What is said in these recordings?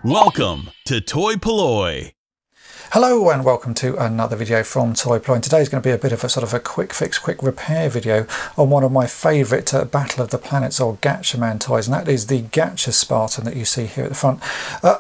Welcome to toy-polloi. Hello and welcome to another video from toy-polloi. Today's going to be a bit of a sort of a quick fix, quick repair video on one of my favourite Battle of the Planets or Gatchaman toys, and that is the Gatchaspartan that you see here at the front.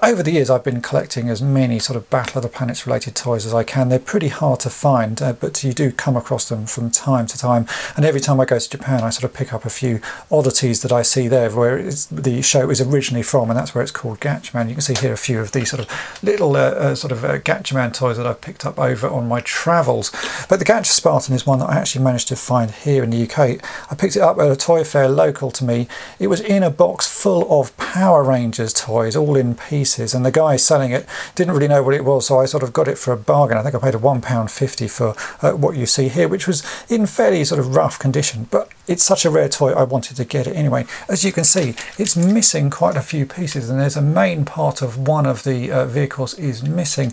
Over the years I've been collecting as many sort of Battle of the Planets related toys as I can. They're pretty hard to find, but you do come across them from time to time, and every time I go to Japan I sort of pick up a few oddities that I see there where the show is originally from, and that's where it's called Gatchaman. You can see here a few of these sort of little Gatchaman toys that I've picked up over on my travels. But the Gatchaspartan is one that I actually managed to find here in the UK. I picked it up at a toy fair local to me. It was in a box full of Power Rangers toys, all in pieces, and the guy selling it didn't really know what it was, so I sort of got it for a bargain. I think I paid £1.50 for what you see here, which was in fairly sort of rough condition, but it's such a rare toy I wanted to get it anyway. As you can see, it's missing quite a few pieces, and there's a main part of one of the vehicles is missing.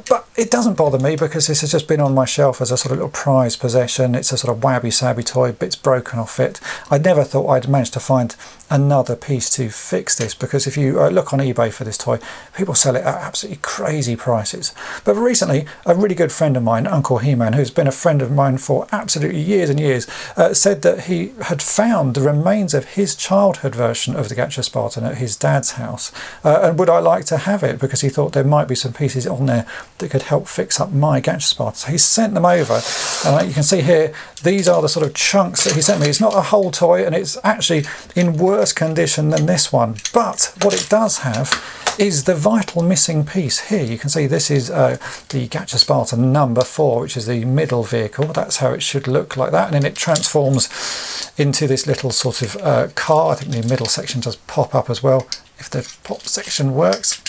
But it doesn't bother me because this has just been on my shelf as a sort of little prized possession. It's a sort of wabby-sabby toy, bits broken off it. I never thought I'd manage to find another piece to fix this, because if you look on eBay for this toy, people sell it at absolutely crazy prices. But recently, a really good friend of mine, Uncle He-Man, who's been a friend of mine for absolutely years and years, said that he had found the remains of his childhood version of the Gatchaspartan at his dad's house, and would I like to have it, because he thought there might be some pieces on there that could help fix up my Gatchaspartan. So he sent them over, and you can see here, these are the sort of chunks that he sent me. It's not a whole toy, and it's actually in worse condition than this one, but what it does have is the vital missing piece here. You can see this is the Gatchaspartan number 4, which is the middle vehicle. That's how it should look, like that, and then it transforms into this little sort of car. I think the middle section does pop up as well, if the pop section works.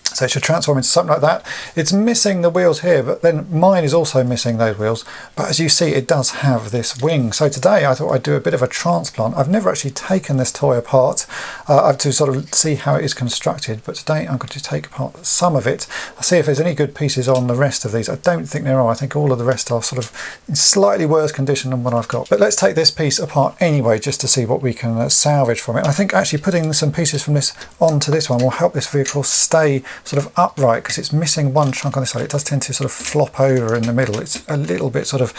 So it should transform into something like that. It's missing the wheels here, but then mine is also missing those wheels. But as you see, it does have this wing. So today I thought I'd do a bit of a transplant. I've never actually taken this toy apart. I've to sort of see how it is constructed. But today I'm going to take apart some of it. I'll see if there's any good pieces on the rest of these. I don't think there are. I think all of the rest are sort of in slightly worse condition than what I've got. But let's take this piece apart anyway, just to see what we can salvage from it. I think actually putting some pieces from this onto this one will help this vehicle stay sort of upright, because it's missing one chunk on this side. It does tend to sort of flop over in the middle. It's a little bit sort of,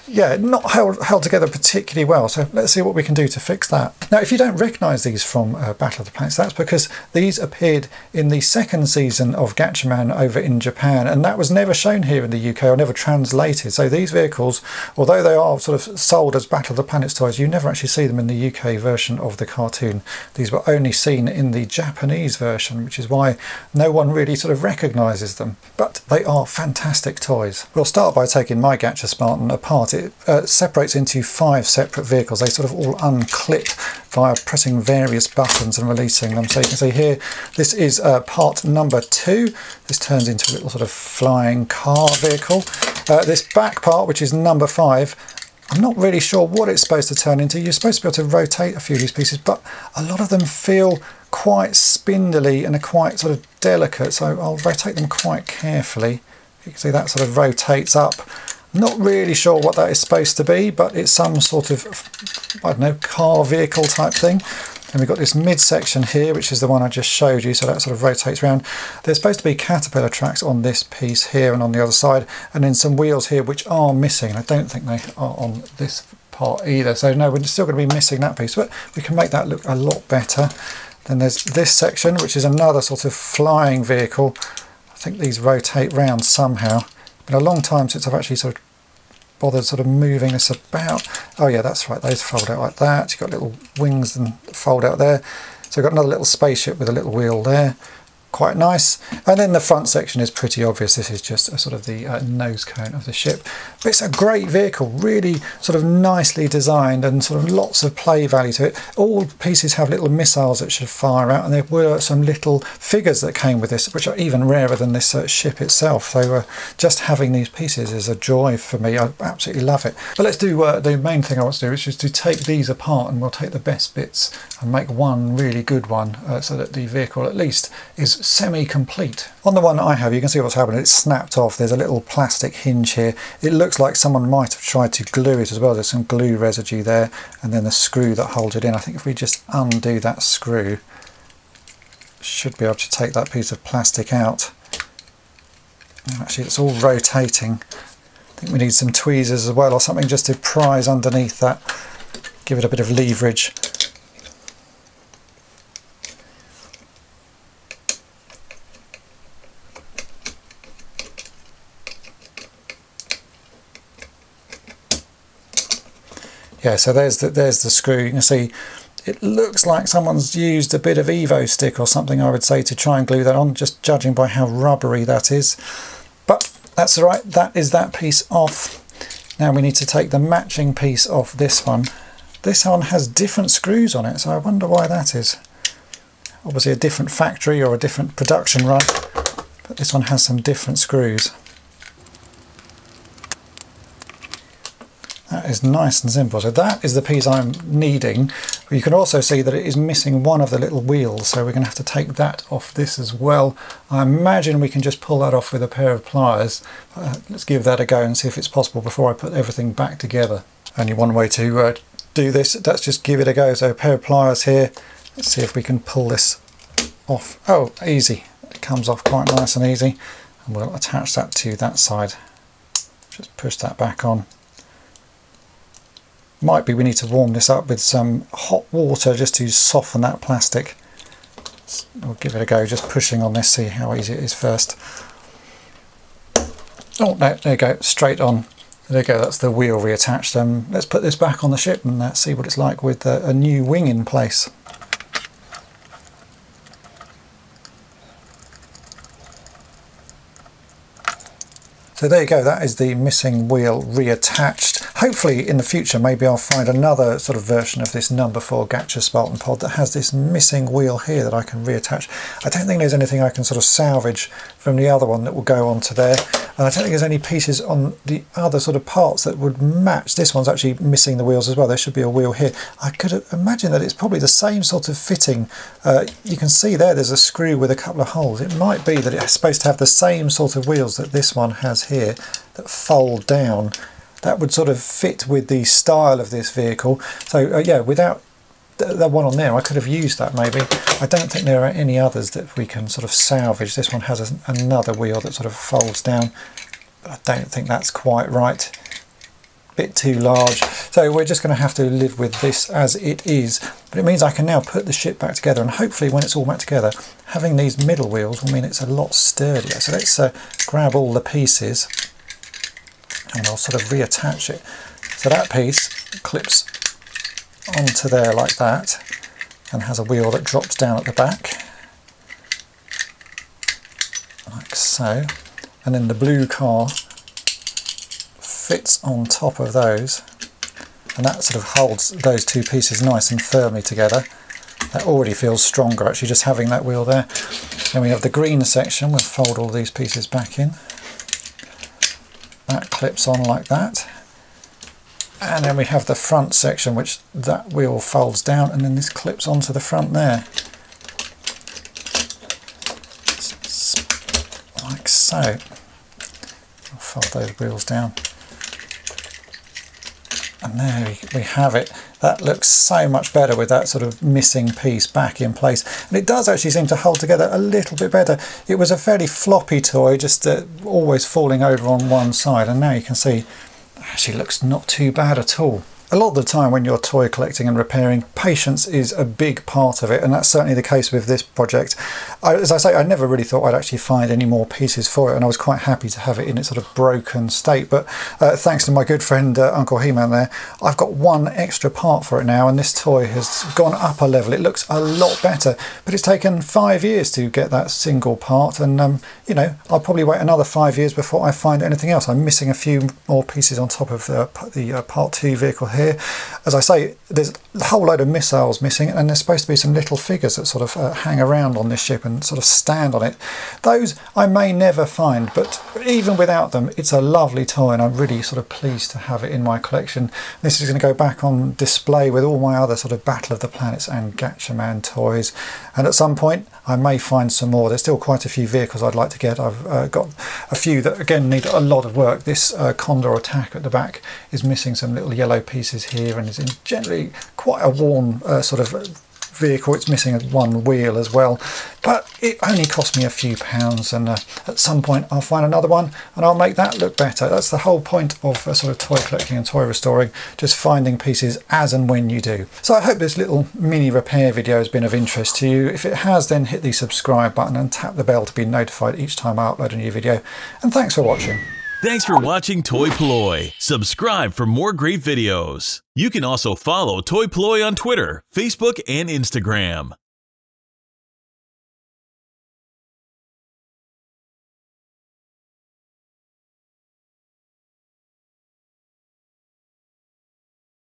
yeah, not held together particularly well. So let's see what we can do to fix that. Now, if you don't recognise these from Battle of the Planets, that's because these appeared in the second season of Gatchaman over in Japan, and that was never shown here in the UK or never translated. So these vehicles, although they are sort of sold as Battle of the Planets toys, you never actually see them in the UK version of the cartoon. These were only seen in the Japanese version, which is why no one really sort of recognises them, but they are fantastic toys. We'll start by taking my Gatchaspartan apart. It separates into 5 separate vehicles. They sort of all unclip via pressing various buttons and releasing them. So you can see here, this is part number 2. This turns into a little sort of flying car vehicle. This back part, which is number 5, I'm not really sure what it's supposed to turn into. You're supposed to be able to rotate a few of these pieces, but a lot of them feel quite spindly and are quite sort of delicate, so I'll rotate them quite carefully. You can see that sort of rotates up. Not really sure what that is supposed to be, but it's some sort of, I don't know, car vehicle type thing. And we've got this midsection here, which is the one I just showed you, so that sort of rotates around. There's supposed to be caterpillar tracks on this piece here and on the other side, and then some wheels here which are missing. I don't think they are on this part either, so no, we're still going to be missing that piece, but we can make that look a lot better. Then there's this section, which is another sort of flying vehicle. I think these rotate round somehow. It's been a long time since I've actually sort of bothered sort of moving this about. Oh yeah, that's right, those fold out like that. You've got little wings and fold out there. So we've got another little spaceship with a little wheel there. Quite nice. And then the front section is pretty obvious. This is just a sort of the nose cone of the ship. But it's a great vehicle, really sort of nicely designed and sort of lots of play value to it. All pieces have little missiles that should fire out, and there were some little figures that came with this, which are even rarer than this ship itself. So just having these pieces is a joy for me. I absolutely love it. But let's do the main thing I want to do, which is to take these apart, and we'll take the best bits and make one really good one, so that the vehicle at least is semi-complete. On the one I have, you can see what's happened. It's snapped off. There's a little plastic hinge here. It looks like someone might have tried to glue it as well. There's some glue residue there, and then the screw that holds it in. I think if we just undo that screw, should be able to take that piece of plastic out. Actually, it's all rotating. I think we need some tweezers as well, or something just to prise underneath that, give it a bit of leverage. Yeah, so there's the screw. You can see it looks like someone's used a bit of Evo stick or something, I would say, to try and glue that on, just judging by how rubbery that is. But that's all right, that is that piece off. Now we need to take the matching piece off this one. This one has different screws on it, so I wonder why that is. Obviously a different factory or a different production run, but this one has some different screws. That is nice and simple. So that is the piece I'm needing. You can also see that it is missing one of the little wheels, so we're going to have to take that off this as well. I imagine we can just pull that off with a pair of pliers. Let's give that a go and see if it's possible before I put everything back together. Only one way to do this. Let's just give it a go. So a pair of pliers here. Let's see if we can pull this off. Oh, easy. It comes off quite nice and easy. And we'll attach that to that side. Just push that back on. Might be we need to warm this up with some hot water just to soften that plastic. We'll give it a go, just pushing on this, see how easy it is first. Oh no, there you go, straight on. There you go, that's the wheel reattached. Let's put this back on the ship and see what it's like with a new wing in place. So there you go, that is the missing wheel reattached. Hopefully in the future maybe I'll find another sort of version of this number 4 Gatchaspartan pod that has this missing wheel here that I can reattach. I don't think there's anything I can sort of salvage from the other one that will go onto there. And I don't think there's any pieces on the other sort of parts that would match. This one's actually missing the wheels as well. There should be a wheel here. I could imagine that it's probably the same sort of fitting. You can see there's a screw with a couple of holes. It might be that it's supposed to have the same sort of wheels that this one has here that fold down. That would sort of fit with the style of this vehicle. So yeah, without that one on there, I could have used that maybe. I don't think there are any others that we can sort of salvage. This one has another wheel that sort of folds down, but I don't think that's quite right. Bit too large. So we're just going to have to live with this as it is. But it means I can now put the ship back together, and hopefully when it's all back together, having these middle wheels will mean it's a lot sturdier. So let's grab all the pieces and I'll sort of reattach it. So that piece clips onto there like that and has a wheel that drops down at the back like so, and then the blue car fits on top of those, and that sort of holds those two pieces nice and firmly together. That already feels stronger actually, just having that wheel there. Then we have the green section. We'll fold all these pieces back in. That clips on like that. And then we have the front section, which that wheel folds down, and then this clips onto the front there. Like so. I'll fold those wheels down. And there we have it. That looks so much better with that sort of missing piece back in place. And it does actually seem to hold together a little bit better. It was a fairly floppy toy, just always falling over on one side. And now you can see actually looks not too bad at all. A lot of the time when you're toy collecting and repairing, patience is a big part of it, and that's certainly the case with this project. As I say, I never really thought I'd actually find any more pieces for it, and I was quite happy to have it in its sort of broken state. But thanks to my good friend Uncle He-Man there, I've got one extra part for it now, and this toy has gone up a level. It looks a lot better, but it's taken 5 years to get that single part, and you know, I'll probably wait another 5 years before I find anything else. I'm missing a few more pieces on top of the Part 2 vehicle here. As I say, there's a whole load of missiles missing, and there's supposed to be some little figures that sort of hang around on this ship and sort of stand on it. Those I may never find, but even without them, it's a lovely toy, and I'm really sort of pleased to have it in my collection. This is going to go back on display with all my other sort of Battle of the Planets and Gatchaman toys, and at some point I may find some more. There's still quite a few vehicles I'd like to get. I've got a few that again need a lot of work. This Condor Attack at the back is missing some little yellow pieces here, and is in generally quite a worn sort of vehicle. It's missing one wheel as well, but it only cost me a few pounds, and at some point I'll find another one and I'll make that look better. That's the whole point of sort of toy collecting and toy restoring, just finding pieces as and when you do. So I hope this little mini repair video has been of interest to you. If it has, then hit the subscribe button and tap the bell to be notified each time I upload a new video. And thanks for watching. Thanks for watching toy-polloi. Subscribe for more great videos. You can also follow toy-polloi on Twitter, Facebook, and Instagram.